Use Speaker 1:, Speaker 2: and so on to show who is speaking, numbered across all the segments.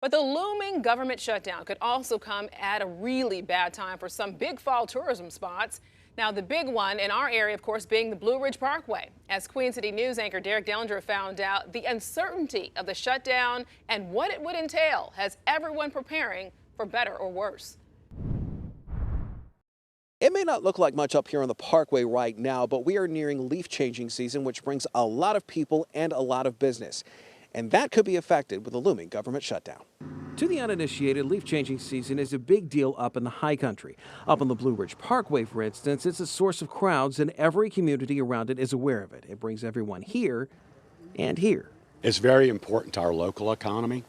Speaker 1: But the looming government shutdown could also come at a really bad time for some big fall tourism spots. Now, the big one in our area, of course, being the Blue Ridge Parkway. As Queen City News anchor Derek Dellinger found out, the uncertainty of the shutdown and what it would entail has everyone preparing for better or worse.
Speaker 2: It may not look like much up here on the Parkway right now, but we are nearing leaf changing season, which brings a lot of people and a lot of business. And that could be affected with a looming government shutdown. To the uninitiated, leaf changing season is a big deal up in the high country. Up on the Blue Ridge Parkway, for instance, it's a source of crowds, and every community around it is aware of it. It brings everyone here and here.
Speaker 3: It's very important to our local economy.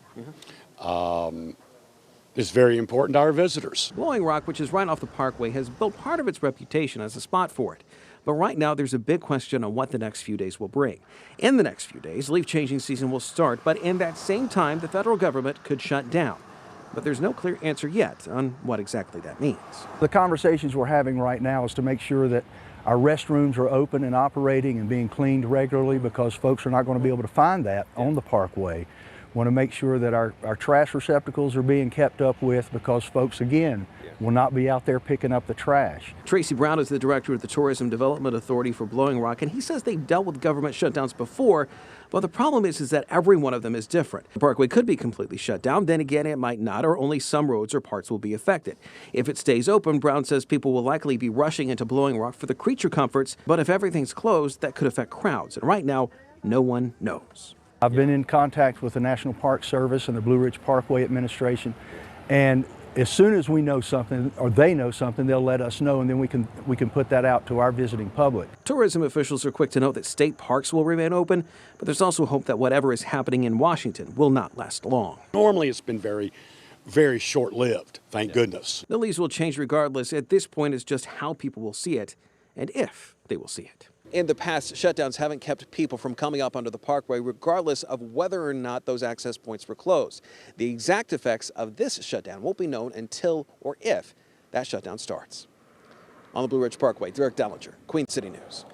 Speaker 3: It's very important to our visitors.
Speaker 2: Blowing Rock, which is right off the Parkway, has built part of its reputation as a spot for it. But right now, there's a big question on what the next few days will bring. In the next few days, leaf changing season will start, but in that same time, the federal government could shut down. But there's no clear answer yet on what exactly that means.
Speaker 4: The conversations we're having right now is to make sure that our restrooms are open and operating and being cleaned regularly, because folks are not going to be able to find that on the Parkway. Want to make sure that our trash receptacles are being kept up with, because folks, again, will not be out there picking up the trash.
Speaker 2: Tracy Brown is the director of the Tourism Development Authority for Blowing Rock, and he says they've dealt with government shutdowns before, but the problem is that every one of them is different. The Parkway could be completely shut down, then again it might not, or only some roads or parts will be affected. If it stays open, Brown says people will likely be rushing into Blowing Rock for the creature comforts, but if everything's closed, that could affect crowds, and right now, no one knows.
Speaker 4: I've been in contact with the National Park Service and the Blue Ridge Parkway Administration, and as soon as we know something, or they know something, they'll let us know, and then we can put that out to our visiting public.
Speaker 2: Tourism officials are quick to note that state parks will remain open, but there's also hope that whatever is happening in Washington will not last long.
Speaker 3: Normally, it's been very, very short-lived, thank goodness.
Speaker 2: The leaves will change regardless. At this point, it's just how people will see it and if they will see it. In the past, shutdowns haven't kept people from coming up onto the Parkway, regardless of whether or not those access points were closed. The exact effects of this shutdown won't be known until or if that shutdown starts. On the Blue Ridge Parkway, Derek Dellinger, Queen City News.